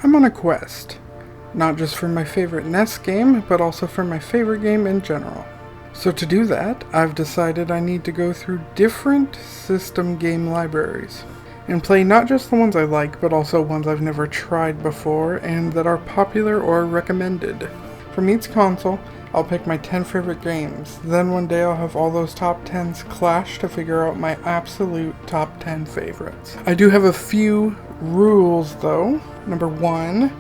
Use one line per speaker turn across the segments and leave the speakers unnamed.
I'm on a quest, not just for my favorite NES game, but also for my favorite game in general. So to do that, I've decided I need to go through different system game libraries and play not just the ones I like, but also ones I've never tried before and that are popular or recommended. From each console, I'll pick my 10 favorite games. Then one day I'll have all those top 10s clash to figure out my absolute top 10 favorites. I do have a few rules though. Number 1,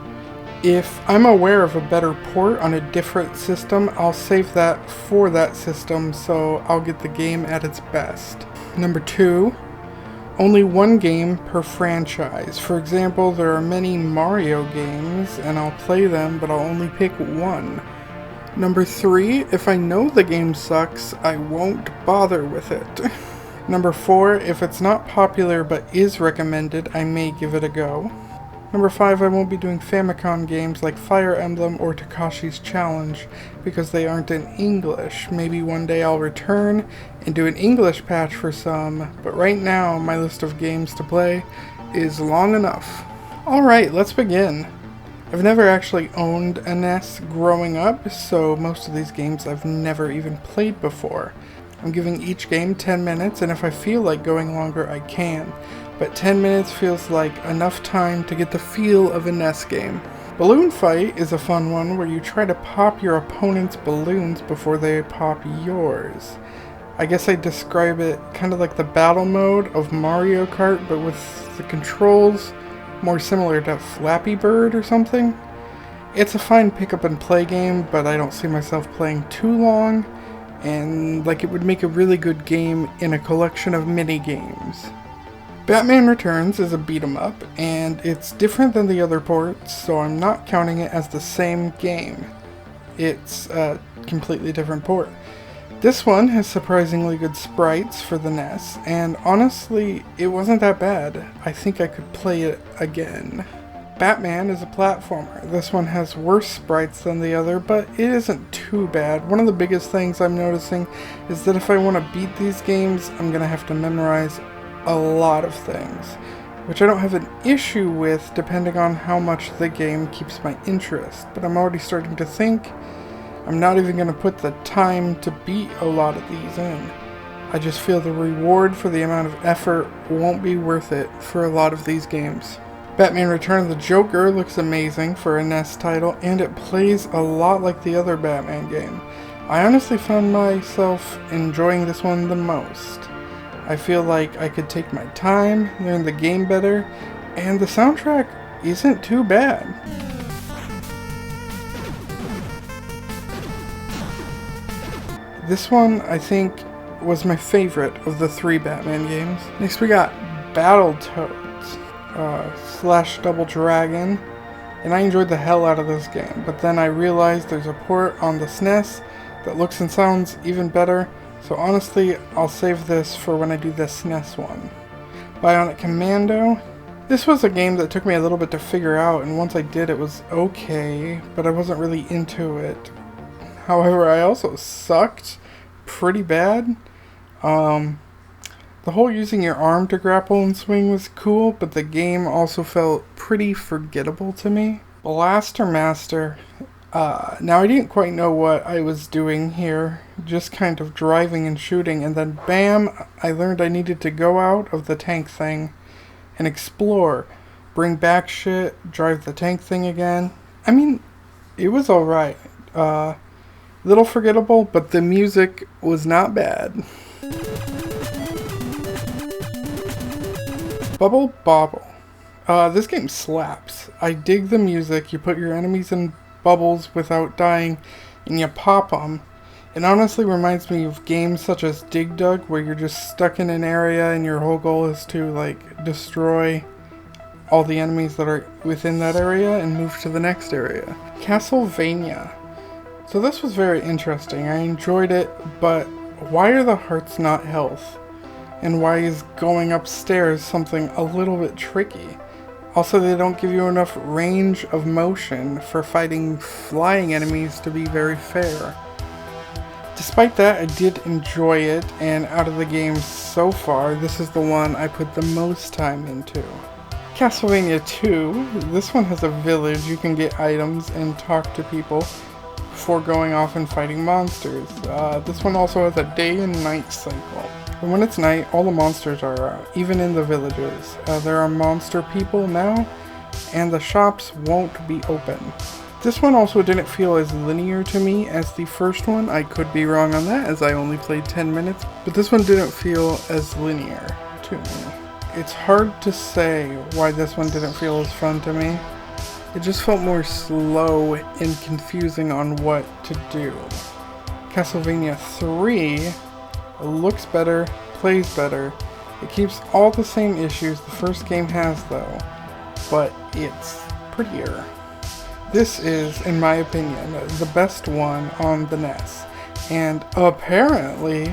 if I'm aware of a better port on a different system, I'll save that for that system so I'll get the game at its best. Number 2, only one game per franchise. For example, there are many Mario games and I'll play them, but I'll only pick one. Number 3, if I know the game sucks, I won't bother with it. Number 4, if it's not popular but is recommended, I may give it a go. Number 5, I won't be doing Famicom games like Fire Emblem or Takashi's Challenge because they aren't in English. Maybe one day I'll return and do an English patch for some, but right now my list of games to play is long enough. Alright, let's begin. I've never actually owned a NES growing up, so most of these games I've never even played before. I'm giving each game 10 minutes, and if I feel like going longer, I can. But 10 minutes feels like enough time to get the feel of a NES game. Balloon Fight is a fun one where you try to pop your opponent's balloons before they pop yours. I guess I'd describe it kind of like the battle mode of Mario Kart, but with the controls more similar to Flappy Bird or something. It's a fine pick up and play game, but I don't see myself playing too long, and like it would make a really good game in a collection of mini games. Batman Returns is a beat 'em up, and it's different than the other ports, so I'm not counting it as the same game. It's a completely different port. This one has surprisingly good sprites for the NES, and honestly, it wasn't that bad. I think I could play it again. Batman is a platformer. This one has worse sprites than the other, but it isn't too bad. One of the biggest things I'm noticing is that if I want to beat these games, I'm going to have to memorize a lot of things, which I don't have an issue with depending on how much the game keeps my interest, but I'm already starting to think I'm not even going to put the time to beat a lot of these in. I just feel the reward for the amount of effort won't be worth it for a lot of these games. Batman Return of the Joker looks amazing for a NES title, and it plays a lot like the other Batman game. I honestly found myself enjoying this one the most. I feel like I could take my time, learn the game better, and the soundtrack isn't too bad. This one, I think, was my favorite of the 3 Batman games. Next we got Battletoads / Double Dragon, and I enjoyed the hell out of this game, but then I realized there's a port on the SNES that looks and sounds even better, so honestly, I'll save this for when I do the SNES one. Bionic Commando. This was a game that took me a little bit to figure out, and once I did it was okay, but I wasn't really into it. However, I also sucked pretty bad. The whole using your arm to grapple and swing was cool, but the game also felt pretty forgettable to me. Blaster Master. Now I didn't quite know what I was doing here, just kind of driving and shooting, and then bam, I learned I needed to go out of the tank thing and explore, bring back shit, drive the tank thing again. I mean, it was alright. Little forgettable, but the music was not bad. Bobble. This game slaps. I dig the music. You put your enemies in bubbles without dying, and you pop them. It honestly reminds me of games such as Dig Dug, where you're just stuck in an area and your whole goal is to, like, destroy all the enemies that are within that area and move to the next area. Castlevania. So this was very interesting. I enjoyed it, but why are the hearts not health? And why is going upstairs something a little bit tricky? Also, they don't give you enough range of motion for fighting flying enemies to be very fair. Despite that, I did enjoy it, and out of the games so far, this is the one I put the most time into. Castlevania 2, this one has a village. You can get items and talk to people before going off and fighting monsters. This one also has a day and night cycle. And when it's night, all the monsters are out, even in the villages. There are monster people now, and the shops won't be open. This one also didn't feel as linear to me as the first one. I could be wrong on that, as I only played 10 minutes, but this one didn't feel as linear to me. It's hard to say why this one didn't feel as fun to me. It just felt more slow and confusing on what to do. Castlevania 3 looks better, plays better. It keeps all the same issues the first game has though, but it's prettier. This is, in my opinion, the best one on the NES. And apparently,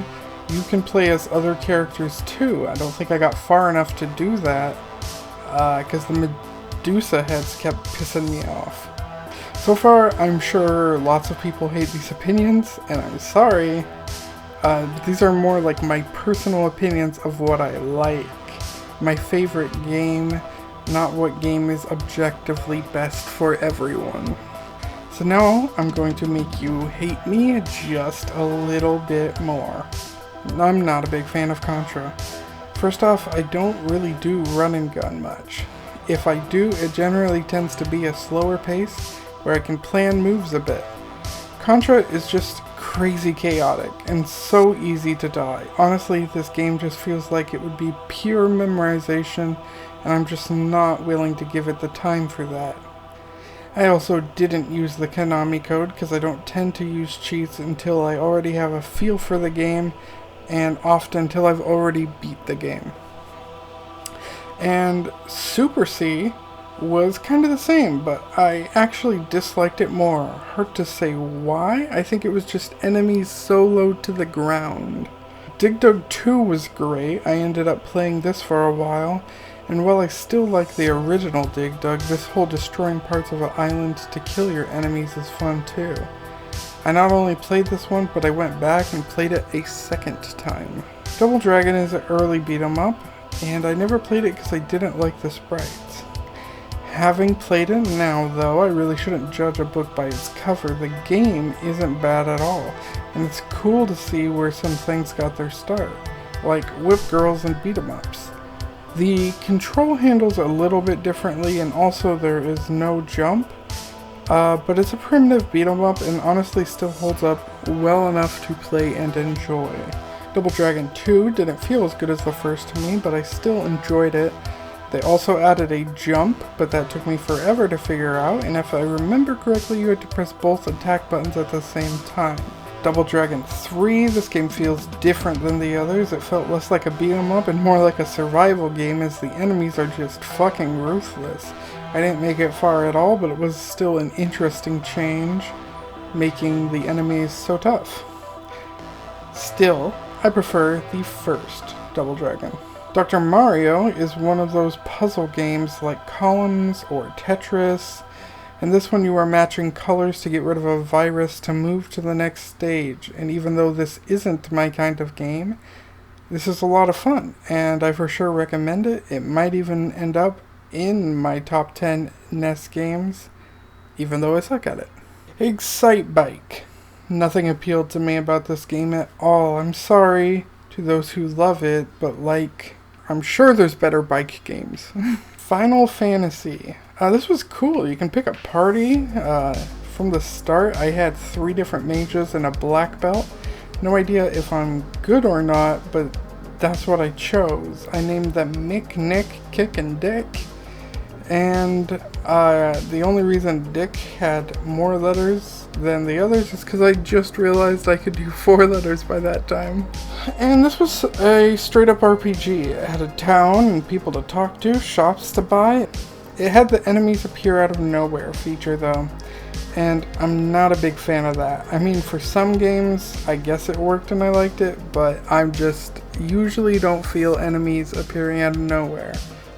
you can play as other characters too. I don't think I got far enough to do that, because the Medusa heads kept pissing me off. So far, I'm sure lots of people hate these opinions, and I'm sorry. These are more like my personal opinions of what I like. My favorite game, not what game is objectively best for everyone. So now I'm going to make you hate me just a little bit more. I'm not a big fan of Contra. First off, I don't really do run and gun much. If I do, it generally tends to be a slower pace where I can plan moves a bit. Contra is just crazy chaotic and so easy to die. Honestly, this game just feels like it would be pure memorization, and I'm just not willing to give it the time for that. I also didn't use the Konami code because I don't tend to use cheats until I already have a feel for the game, and often until I've already beat the game. And Super C was kind of the same, but I actually disliked it more. Hard to say why. I think it was just enemies so low to the ground. Dig Dug 2 was great. I ended up playing this for a while, and while I still like the original Dig Dug, this whole destroying parts of an island to kill your enemies is fun too. I not only played this one, but I went back and played it a second time. Double Dragon is an early beat 'em up, and I never played it because I didn't like the sprites. Having played it now though, I really shouldn't judge a book by its cover. The game isn't bad at all, and it's cool to see where some things got their start, like Whip Girls and beat 'em ups. The control handles a little bit differently, and also there is no jump, but it's a primitive beat 'em up and honestly still holds up well enough to play and enjoy. Double Dragon 2 didn't feel as good as the first to me, but I still enjoyed it. They also added a jump, but that took me forever to figure out, and if I remember correctly, you had to press both attack buttons at the same time. Double Dragon 3, this game feels different than the others. It felt less like a beat 'em up and more like a survival game, as the enemies are just fucking ruthless. I didn't make it far at all, but it was still an interesting change, making the enemies so tough. Still, I prefer the first Double Dragon. Dr. Mario is one of those puzzle games like Columns or Tetris, and this one you are matching colors to get rid of a virus to move to the next stage. And even though this isn't my kind of game, this is a lot of fun, and I for sure recommend it. It might even end up in my top 10 NES games, even though I suck at it. Excite Bike. Nothing appealed to me about this game at all. I'm sorry to those who love it, but I'm sure there's better bike games. Final Fantasy. This was cool. You can pick a party. From the start, I had 3 different mages and a black belt. No idea if I'm good or not, but that's what I chose. I named them Mick, Nick, Kick, and Dick. And the only reason Dick had more letters than the others is because I just realized I could do 4 letters by that time. And this was a straight up RPG. It had a town and people to talk to, shops to buy. It had the enemies appear out of nowhere feature though, and I'm not a big fan of that. I mean, for some games, I guess it worked and I liked it, but I'm just usually don't feel enemies appearing out of nowhere.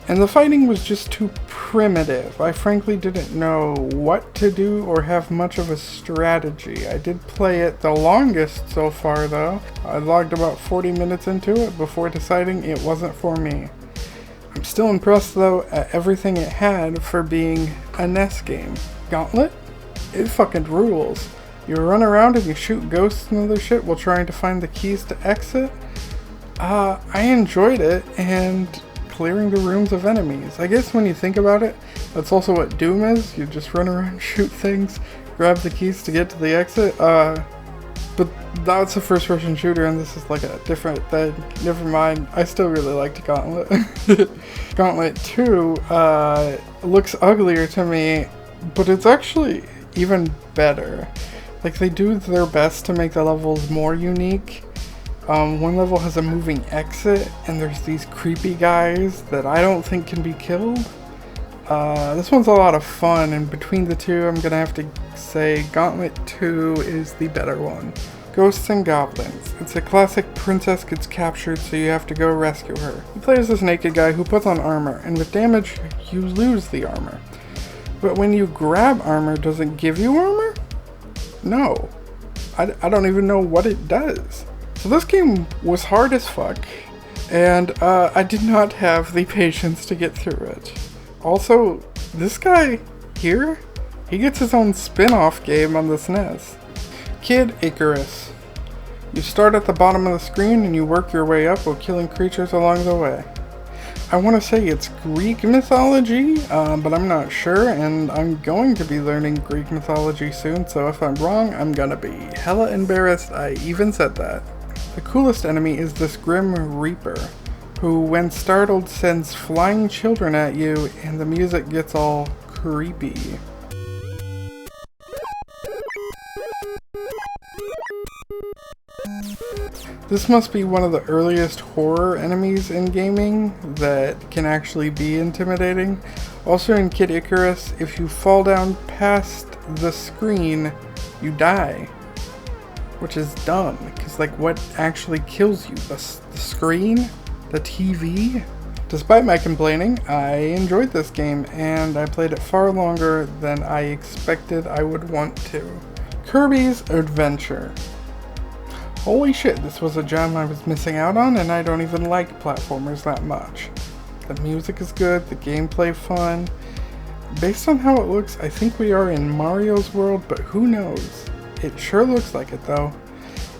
And the fighting was just too primitive. I frankly didn't know what to do or have much of a strategy. I did play it the longest so far though. I logged about 40 minutes into it before deciding it wasn't for me. I'm still impressed though at everything it had for being a NES game. Gauntlet? It fucking rules. You run around and you shoot ghosts and other shit while trying to find the keys to exit. I enjoyed it, and clearing the rooms of enemies. I guess when you think about it, that's also what Doom is. You just run around, shoot things, grab the keys to get to the exit. But that's a first-person shooter, and this is like a different thing. Never mind. I still really liked Gauntlet. Gauntlet 2 looks uglier to me, but it's actually even better. Like, they do their best to make the levels more unique. One level has a moving exit, and there's these creepy guys that I don't think can be killed. This one's a lot of fun, and between the two, I'm gonna have to say Gauntlet 2 is the better one. Ghosts and Goblins. It's a classic princess gets captured, so you have to go rescue her. You play as this naked guy who puts on armor, and with damage, you lose the armor. But when you grab armor, does it give you armor? No. I don't even know what it does. So this game was hard as fuck, and I did not have the patience to get through it. Also, this guy here, he gets his own spin-off game on this NES. Kid Icarus. You start at the bottom of the screen and you work your way up while killing creatures along the way. I want to say it's Greek mythology, but I'm not sure, and I'm going to be learning Greek mythology soon, so if I'm wrong, I'm gonna be hella embarrassed I even said that. The coolest enemy is this Grim Reaper, who when startled sends flying children at you, and the music gets all creepy. This must be one of the earliest horror enemies in gaming that can actually be intimidating. Also in Kid Icarus, if you fall down past the screen, you die. Which is dumb, because like what actually kills you? The screen? The TV? Despite my complaining, I enjoyed this game, and I played it far longer than I expected I would want to. Kirby's Adventure. Holy shit, this was a gem I was missing out on, and I don't even like platformers that much. The music is good, the gameplay fun. Based on how it looks, I think we are in Mario's world, but who knows? It sure looks like it though.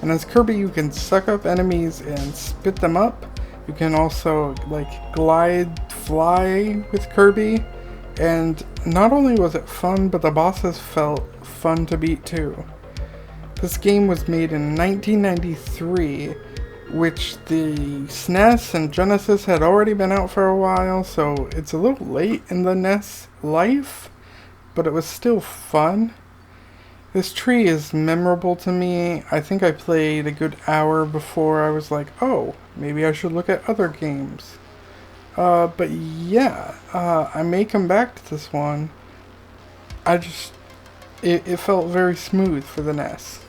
And as Kirby, you can suck up enemies and spit them up. You can also like glide, fly with Kirby. And not only was it fun, but the bosses felt fun to beat too. This game was made in 1993, which the SNES and Genesis had already been out for a while, so it's a little late in the NES life, but it was still fun. This tree is memorable to me. I think I played a good hour before I was like, oh, maybe I should look at other games. But yeah, I may come back to this one. It felt very smooth for the NES.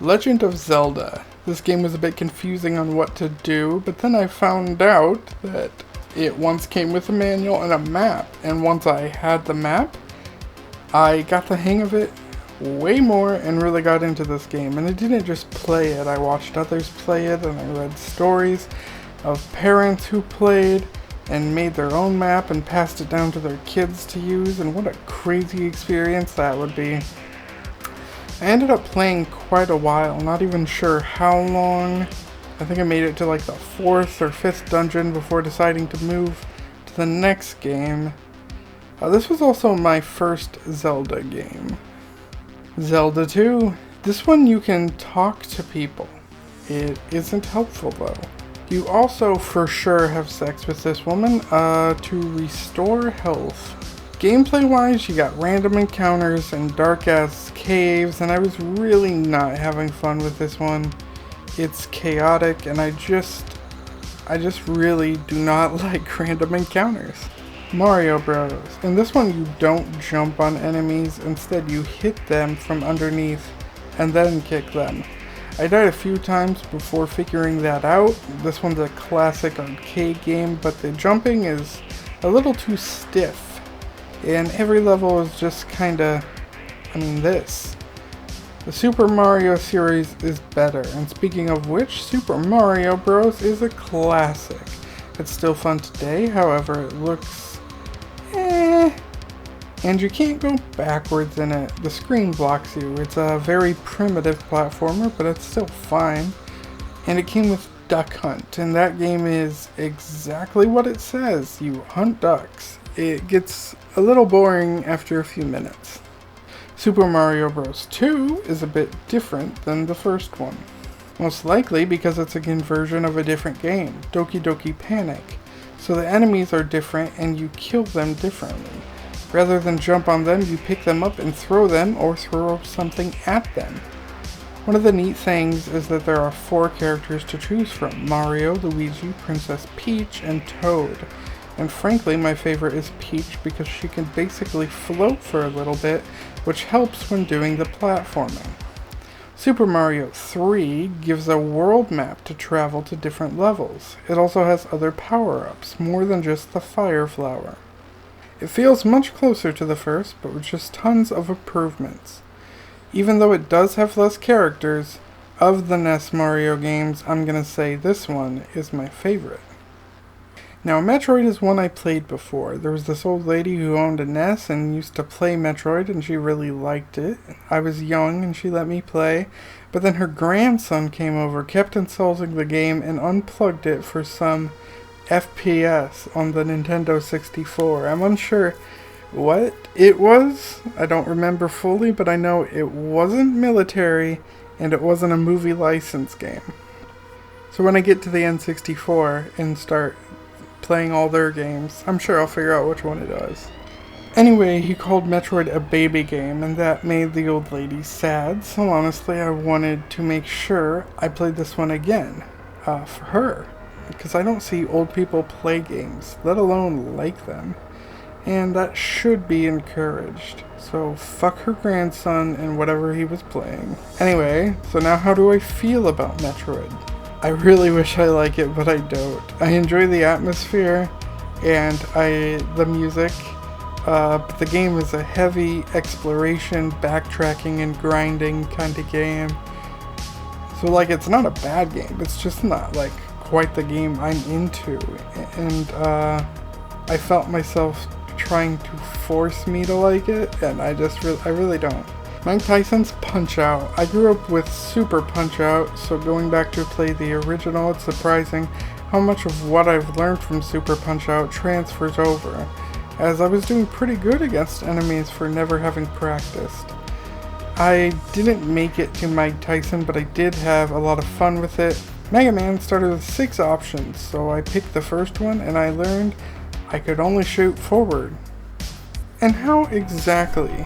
Legend of Zelda. This game was a bit confusing on what to do, but then I found out that it once came with a manual and a map, and once I had the map, I got the hang of it way more and really got into this game. And I didn't just play it, I watched others play it, and I read stories of parents who played and made their own map and passed it down to their kids to use, and what a crazy experience that would be. I ended up playing quite a while, not even sure how long. I think I made it to like the 4th or 5th dungeon before deciding to move to the next game. This was also my first Zelda game. Zelda 2. This one you can talk to people. It isn't helpful though. You also for sure have sex with this woman to restore health. Gameplay wise, you got random encounters and dark ass caves, and I was really not having fun with this one. It's chaotic, and I just really do not like random encounters. Mario Bros. In this one you don't jump on enemies, instead you hit them from underneath and then kick them. I died a few times before figuring that out. This one's a classic arcade game, but the jumping is a little too stiff. And every level is just kinda, this. The Super Mario series is better, and speaking of which, Super Mario Bros. Is a classic. It's still fun today, however, it looks eh. And you can't go backwards in it. The screen blocks you. It's a very primitive platformer, but it's still fine. And it came with Duck Hunt, and that game is exactly what it says. You hunt ducks. It gets a little boring after a few minutes. Super Mario Bros. 2 is a bit different than the first one. Most likely because it's a conversion of a different game, Doki Doki Panic. So the enemies are different and you kill them differently. Rather than jump on them, you pick them up and throw them or throw something at them. One of the neat things is that there are 4 characters to choose from: Mario, Luigi, Princess Peach, and Toad. And frankly, my favorite is Peach because she can basically float for a little bit, which helps when doing the platforming. Super Mario 3 gives a world map to travel to different levels. It also has other power-ups, more than just the Fire Flower. It feels much closer to the first, but with just tons of improvements. Even though it does have less characters, of the NES Mario games, I'm gonna say this one is my favorite. Now, Metroid is one I played before. There was this old lady who owned a NES and used to play Metroid, and she really liked it. I was young and she let me play, but then her grandson came over, kept installing the game, and unplugged it for some FPS on the Nintendo 64. I'm unsure what it was. I don't remember fully, but I know it wasn't military and it wasn't a movie license game. So when I get to the N64 and start playing all their games, I'm sure I'll figure out which one it was. Anyway, he called Metroid a baby game, and that made the old lady sad, so honestly I wanted to make sure I played this one again, for her. Because I don't see old people play games, let alone like them. And that should be encouraged. So fuck her grandson and whatever he was playing. Anyway, so now how do I feel about Metroid? I really wish I like it, but I don't. I enjoy the atmosphere and the music, but the game is a heavy exploration, backtracking, and grinding kind of game. So like, it's not a bad game, it's just not like quite the game I'm into, and I felt myself trying to force me to like it, and I really don't. Mike Tyson's Punch-Out! I grew up with Super Punch-Out!, so going back to play the original, it's surprising how much of what I've learned from Super Punch-Out! Transfers over, as I was doing pretty good against enemies for never having practiced. I didn't make it to Mike Tyson, but I did have a lot of fun with it. Mega Man started with 6 options, so I picked the first one and I learned I could only shoot forward. And how exactly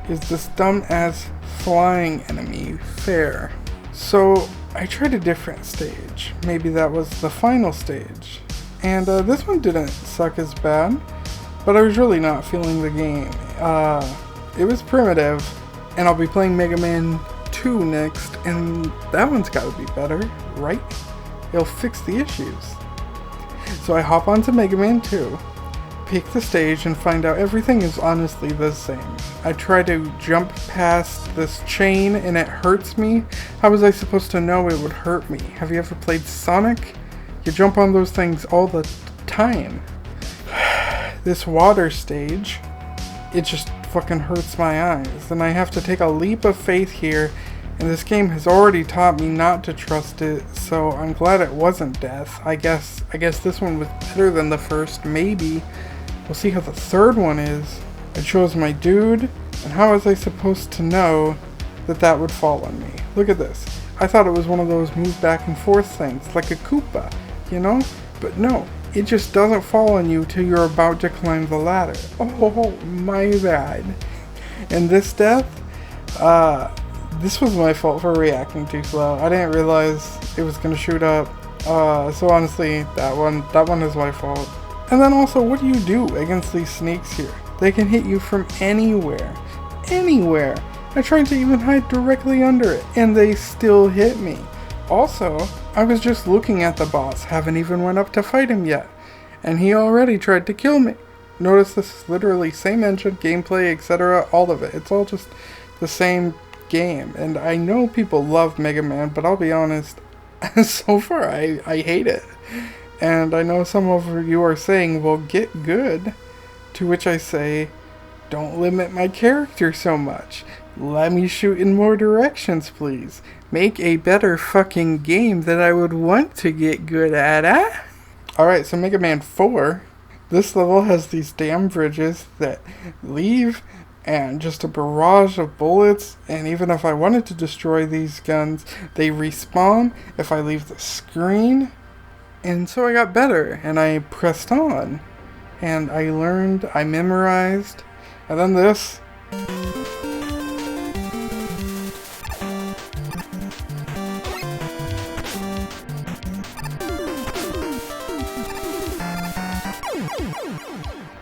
is this dumb-ass flying enemy fair? So I tried a different stage. Maybe that was the final stage. And this one didn't suck as bad, but I was really not feeling the game. It was primitive, and I'll be playing Mega Man 2 next, and that one's gotta be better, right? It'll fix the issues. So I hop onto Mega Man 2, pick the stage, and find out everything is honestly the same. I try to jump past this chain and it hurts me. How was I supposed to know it would hurt me? Have you ever played Sonic? You jump on those things all the time. This water stage, it just fucking hurts my eyes, and I have to take a leap of faith here, and this game has already taught me not to trust it, so I'm glad it wasn't death. I guess this one was better than the first, maybe. We'll see how the third one is. It shows my dude, and how was I supposed to know that that would fall on me? Look at this. I thought it was one of those move back and forth things, like a Koopa, you know? But no, it just doesn't fall on you till you're about to climb the ladder. Oh, my bad. And this death, this was my fault for reacting too slow. I didn't realize it was gonna shoot up. So honestly, that one is my fault. And then also, what do you do against these snakes here? They can hit you from anywhere. Anywhere! I tried to even hide directly under it, and they still hit me. Also, I was just looking at the boss, haven't even went up to fight him yet, and he already tried to kill me. Notice this is literally same engine, gameplay, etc., all of it. It's all just the same game, and I know people love Mega Man, but I'll be honest, so far I hate it. And I know some of you are saying, well, get good. To which I say, don't limit my character so much. Let me shoot in more directions, please. Make a better fucking game that I would want to get good at, eh? Alright, so Mega Man 4. This level has these damn bridges that leave and just a barrage of bullets, and even if I wanted to destroy these guns, they respawn if I leave the screen. And so I got better, and I pressed on. And I learned, I memorized, and then this.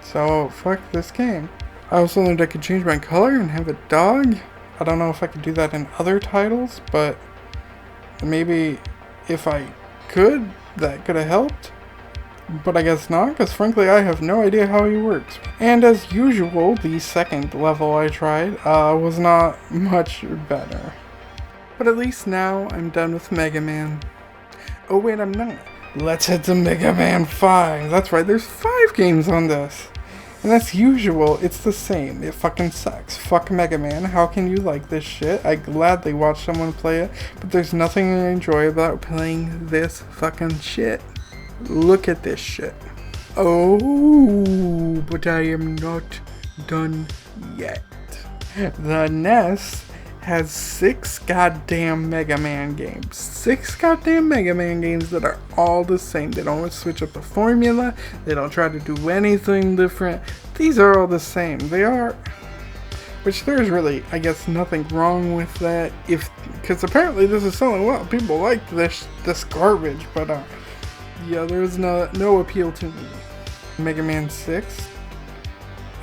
So, fuck this game. I also learned I could change my color and have a dog. I don't know if I could do that in other titles, but maybe if I could, that could have helped. But I guess not, because frankly I have no idea how he works. And as usual, the second level I tried was not much better. But at least now I'm done with Mega Man. Oh wait, I'm not. Let's head to Mega Man 5. That's right, there's 5 games on this. And that's usual, it's the same. It fucking sucks. Fuck Mega Man, how can you like this shit? I gladly watch someone play it, but there's nothing I enjoy about playing this fucking shit. Look at this shit. Oh, but I am not done yet. The N.E.S. has 6 goddamn Mega Man games. 6 goddamn Mega Man games that are all the same. They don't switch up the formula. They don't try to do anything different. These are all the same. They are. Which there's really, I guess, nothing wrong with that. Because apparently this is selling well. People like this garbage. But yeah, there's no appeal to me. Mega Man 6.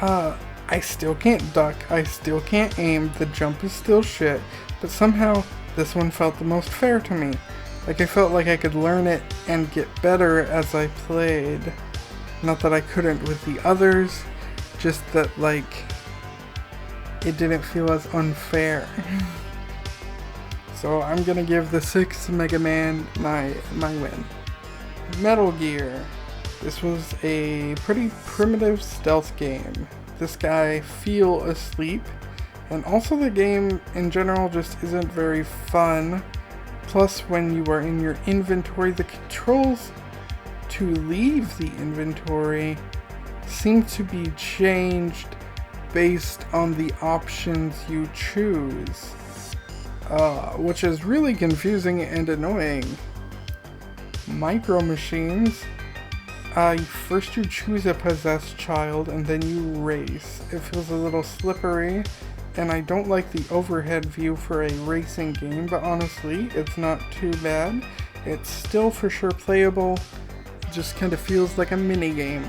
I still can't duck, I still can't aim, the jump is still shit, but somehow this one felt the most fair to me. Like I felt like I could learn it and get better as I played. Not that I couldn't with the others, just that like, it didn't feel as unfair. So I'm gonna give the 6th Mega Man my win. Metal Gear. This was a pretty primitive stealth game. This guy feel asleep, and also the game in general just isn't very fun. Plus when you are in your inventory, the controls to leave the inventory seem to be changed based on the options you choose, which is really confusing and annoying. Micro Machines. First you choose a possessed child and then you race. It feels a little slippery, and I don't like the overhead view for a racing game, but honestly, it's not too bad. It's still for sure playable, it just kind of feels like a mini game.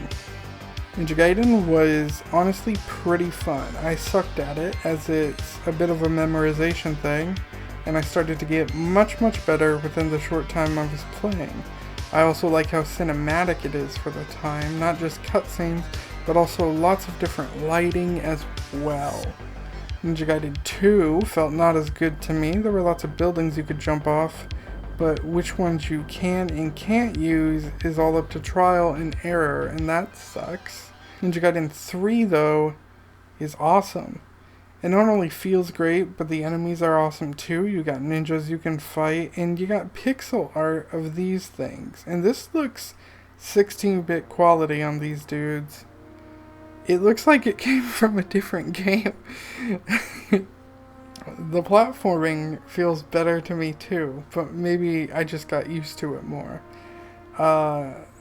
Ninja Gaiden was honestly pretty fun. I sucked at it as it's a bit of a memorization thing, and I started to get much better within the short time I was playing. I also like how cinematic it is for the time, not just cutscenes, but also lots of different lighting as well. Ninja Gaiden 2 felt not as good to me. There were lots of buildings you could jump off, but which ones you can and can't use is all up to trial and error, and that sucks. Ninja Gaiden 3, though, is awesome. It not only feels great, but the enemies are awesome too. You got ninjas you can fight, and you got pixel art of these things. And this looks 16-bit quality on these dudes. It looks like it came from a different game. The platforming feels better to me too, but maybe I just got used to it more.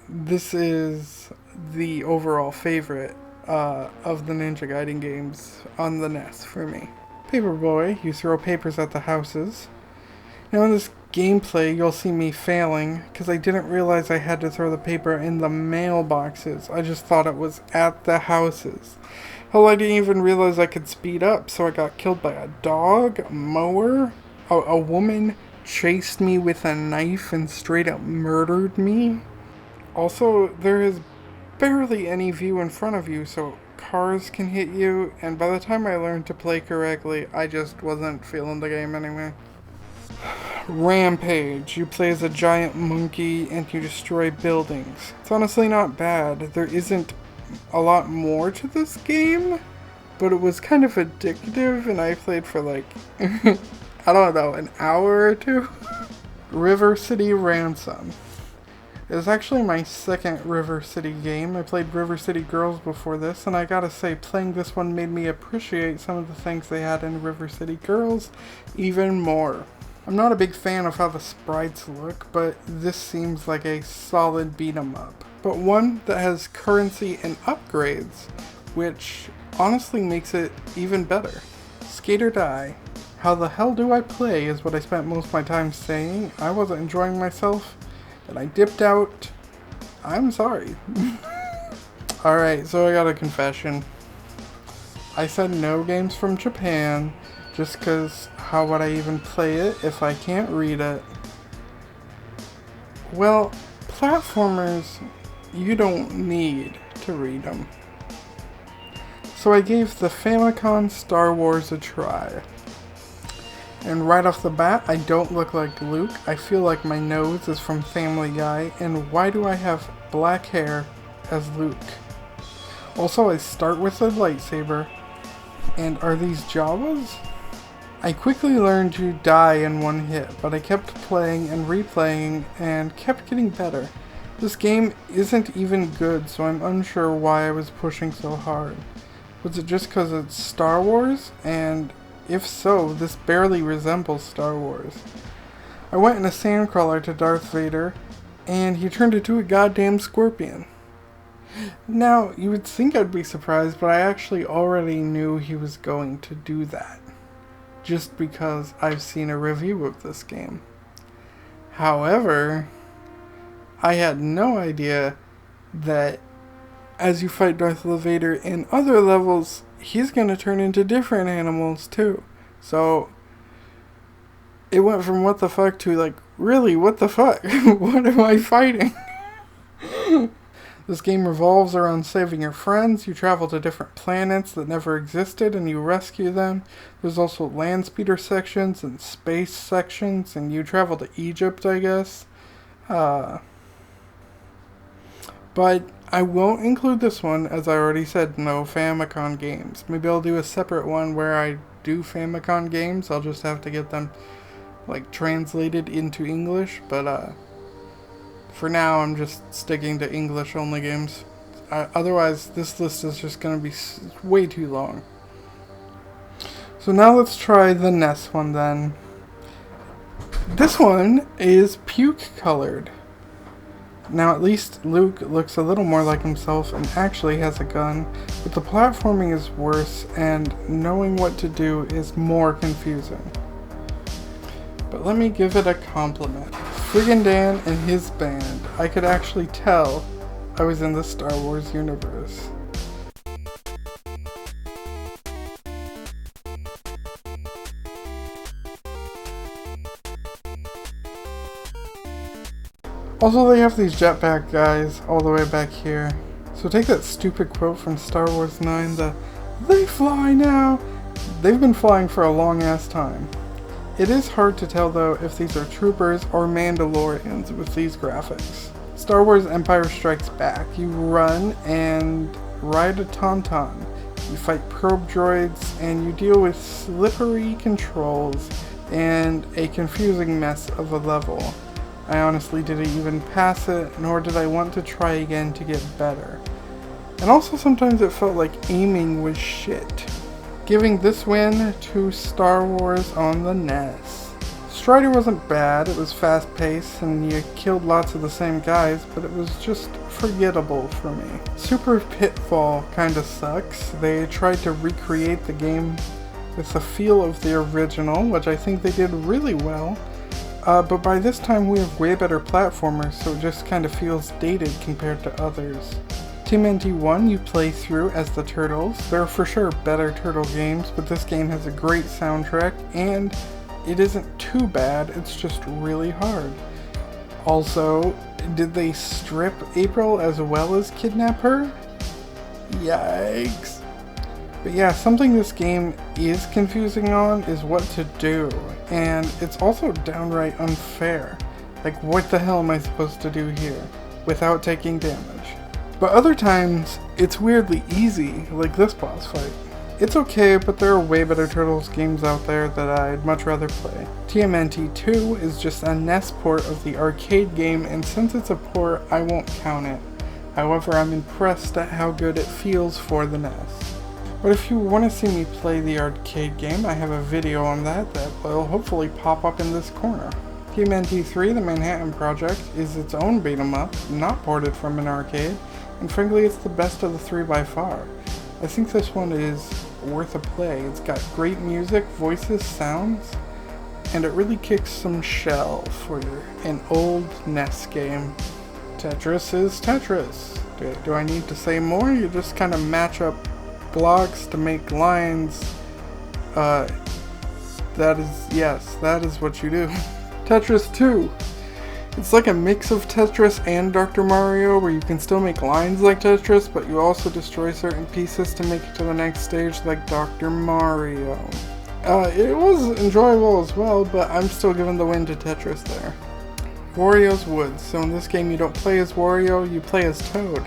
This is the overall favorite of the Ninja Gaiden games on the N.E.S. for me. Paperboy, you throw papers at the houses. Now in this gameplay you'll see me failing because I didn't realize I had to throw the paper in the mailboxes. I just thought it was at the houses. Hell, I didn't even realize I could speed up, so I got killed by a dog, a mower, a woman chased me with a knife and straight up murdered me. Also, there is barely any view in front of you, so cars can hit you, and by the time I learned to play correctly, I just wasn't feeling the game anyway. Rampage. You play as a giant monkey and you destroy buildings. It's honestly not bad. There isn't a lot more to this game, but it was kind of addictive and I played for like, I don't know, an hour or two. River City Ransom. It was actually my second River City game. I played River City Girls before this, and I gotta say, playing this one made me appreciate some of the things they had in River City Girls even more. I'm not a big fan of how the sprites look, but this seems like a solid beat 'em up. But one that has currency and upgrades, which honestly makes it even better. Skate or Die. How the hell do I play is what I spent most of my time saying. I wasn't enjoying myself, and I dipped out. I'm sorry. Alright, so I got a confession. I said no games from Japan, just because how would I even play it if I can't read it? Well, platformers, you don't need to read them. So I gave the Famicom Star Wars a try. And right off the bat, I don't look like Luke. I feel like my nose is from Family Guy, and why do I have black hair as Luke? Also, I start with a lightsaber, and are these Jawas? I quickly learned you die in one hit, but I kept playing and replaying and kept getting better. This game isn't even good, so I'm unsure why I was pushing so hard. Was it just because it's Star Wars? And if so, this barely resembles Star Wars. I went in a sandcrawler to Darth Vader, and he turned into a goddamn scorpion. Now, you would think I'd be surprised, but I actually already knew he was going to do that. Just because I've seen a review of this game. However, I had no idea that as you fight Darth Vader in other levels, he's going to turn into different animals too. So it went from what the fuck to like, really, what the fuck? What am I fighting? This game revolves around saving your friends. You travel to different planets that never existed and you rescue them. There's also land speeder sections and space sections, and you travel to Egypt, I guess. But I won't include this one, as I already said, no Famicom games. Maybe I'll do a separate one where I do Famicom games. I'll just have to get them like translated into English, but for now I'm just sticking to English only games. Otherwise this list is just going to be way too long. So now let's try the N.E.S one then. This one is puke colored. Now at least Luke looks a little more like himself and actually has a gun, but the platforming is worse and knowing what to do is more confusing. But let me give it a compliment. Friggin' Dan and his band, I could actually tell I was in the Star Wars universe. Also, they have these jetpack guys all the way back here. So take that stupid quote from Star Wars 9, "They fly now!" They've been flying for a long ass time. It is hard to tell though if these are troopers or Mandalorians with these graphics. Star Wars Empire Strikes Back. You run and ride a tauntaun. You fight probe droids and you deal with slippery controls and a confusing mess of a level. I honestly didn't even pass it, nor did I want to try again to get better. And also sometimes it felt like aiming was shit. Giving this win to Star Wars on the N.E.S. Strider wasn't bad, it was fast paced and you killed lots of the same guys, but it was just forgettable for me. Super Pitfall kinda sucks. They tried to recreate the game with the feel of the original, which I think they did really well. But by this time we have way better platformers, so it just kind of feels dated compared to others. TMNT 1 you play through as the Turtles. There are for sure better Turtle games, but this game has a great soundtrack, and it isn't too bad, it's just really hard. Also, did they strip April as well as kidnap her? Yikes. But yeah, something this game is confusing on is what to do, and it's also downright unfair. Like, what the hell am I supposed to do here without taking damage? But other times, it's weirdly easy, like this boss fight. It's okay, but there are way better Turtles games out there that I'd much rather play. TMNT 2 is just a N.E.S port of the arcade game, and since it's a port, I won't count it. However, I'm impressed at how good it feels for the N.E.S. But if you want to see me play the arcade game, I have a video on that will hopefully pop up in this corner. TMNT 3, the Manhattan Project, is its own beat 'em up, not ported from an arcade, and frankly it's the best of the three by far. I think this one is worth a play. It's got great music, voices, sounds, and it really kicks some shell for an old N.E.S game. Tetris is Tetris. Do I need to say more? You just kind of match up blocks to make lines. That is what you do. Tetris 2. It's like a mix of Tetris and Dr. Mario, where you can still make lines like Tetris, but you also destroy certain pieces to make it to the next stage like Dr. Mario. It was enjoyable as well, but I'm still giving the win to Tetris there. Wario's Woods. So in this game you don't play as Wario, you play as Toad.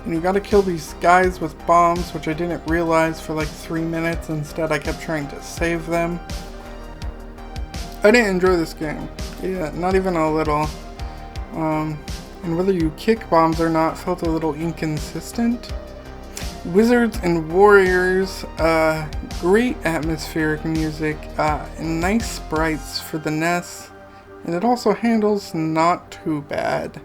And you gotta kill these guys with bombs, which I didn't realize for like 3 minutes. Instead I kept trying to save them. I didn't enjoy this game. Yeah, not even a little. And whether you kick bombs or not felt a little inconsistent. Wizards and Warriors, great atmospheric music, and nice sprites for the N.E.S. And it also handles not too bad.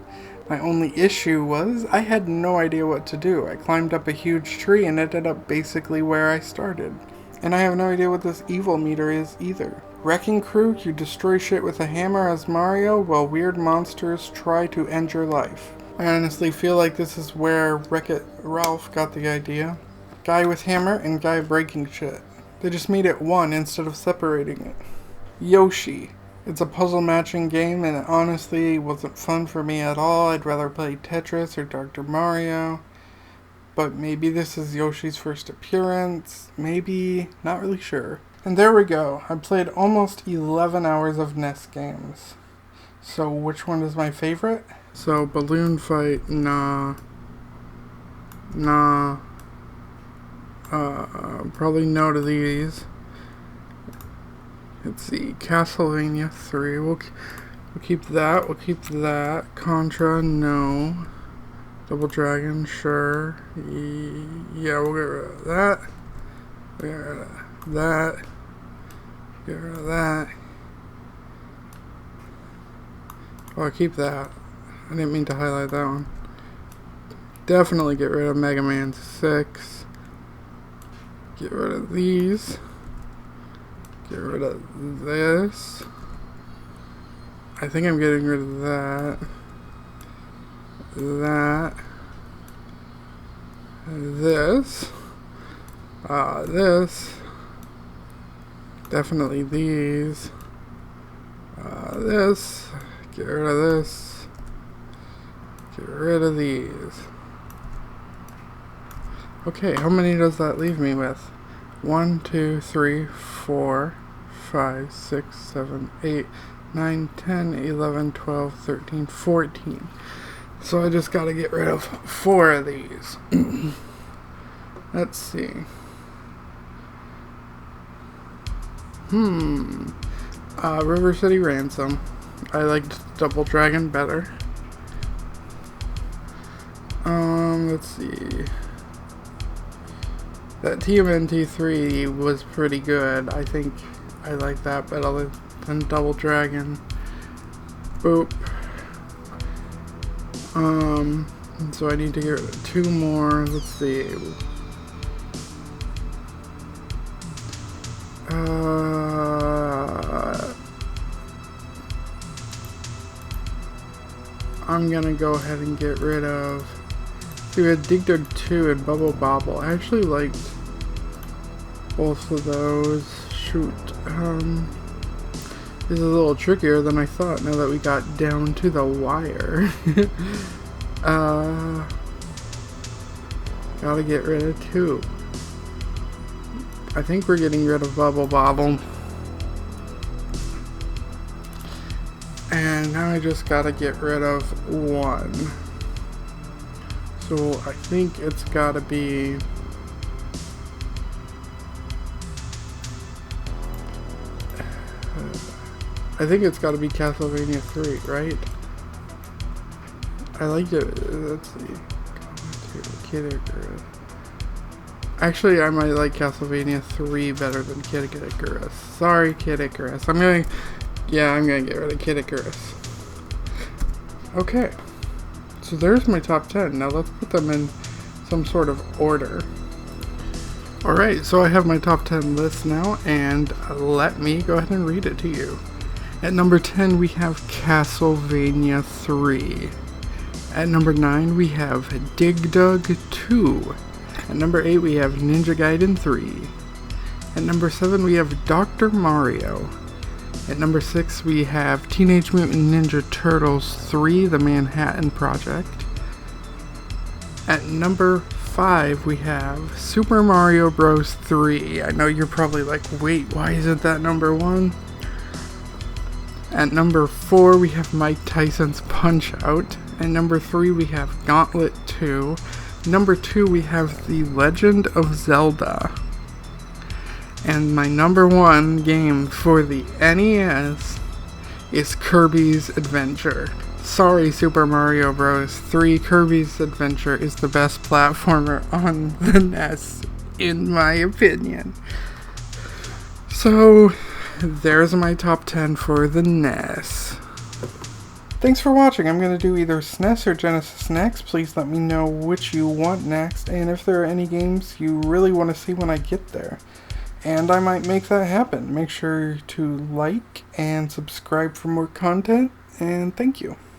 My only issue was I had no idea what to do. I climbed up a huge tree and ended up basically where I started. And I have no idea what this evil meter is either. Wrecking Crew, you destroy shit with a hammer as Mario, while weird monsters try to end your life. I honestly feel like this is where Wreck-It Ralph got the idea. Guy with hammer and guy breaking shit. They just made it one instead of separating it. Yoshi. It's a puzzle matching game and it honestly wasn't fun for me at all. I'd rather play Tetris or Dr. Mario. But maybe this is Yoshi's first appearance. Maybe. Not really sure. And there we go. I played almost 11 hours of N.E.S games. So which one is my favorite? So Balloon Fight, nah. Probably no to these. Let's see, Castlevania 3, we'll keep that, Contra, no. Double Dragon, sure. Yeah, we'll get rid of that. Get rid of that. Get rid of that. Oh, I'll keep that. I didn't mean to highlight that one. Definitely get rid of Mega Man 6. Get rid of these. Get rid of this. I think I'm getting rid of that. This. This. Definitely these. This. Get rid of this. Get rid of these. Okay, how many does that leave me with? 1, 2, 3, 4, 5, 6, 7, 8, 9, 10, 11, 12, 13, 14. So I just gotta get rid of 4 of these. Let's see. River City Ransom. I liked Double Dragon better. Let's see. That TMNT 3 was pretty good. I think I like that better than Double Dragon. Boop. So I need to get rid of 2 more. Let's see. I'm gonna go ahead and get rid of. See, we had Dig Dug 2 and Bobble. I actually liked both of those. Shoot. This is a little trickier than I thought now that we got down to the wire. Gotta get rid of 2. I think we're getting rid of Bobble. And now I just gotta get rid of one. So I think it's gotta be... I think it's gotta be Castlevania 3, right? I liked it. Let's see. Kid Icarus. Actually, I might like Castlevania 3 better than Kid Icarus. Sorry, Kid Icarus. I'm gonna get rid of Kid Icarus. Okay. So there's my top 10. Now let's put them in some sort of order. Alright, so I have my top 10 list now, and let me go ahead and read it to you. At number 10, we have Castlevania 3. At number 9, we have Dig Dug 2. At number 8, we have Ninja Gaiden 3. At number 7, we have Dr. Mario. At number 6, we have Teenage Mutant Ninja Turtles 3, The Manhattan Project. At number 5, we have Super Mario Bros. 3. I know you're probably like, wait, why isn't that number 1? At number 4, we have Mike Tyson's Punch-Out! At number 3, we have Gauntlet 2. Number 2, we have The Legend of Zelda. And my number 1 game for the NES is Kirby's Adventure. Sorry, Super Mario Bros. 3, Kirby's Adventure is the best platformer on the NES, in my opinion. So, there's my top 10 for the NES. Thanks for watching. I'm going to do either SNES or Genesis next. Please let me know which you want next, and if there are any games you really want to see when I get there. And I might make that happen. Make sure to like and subscribe for more content, and thank you.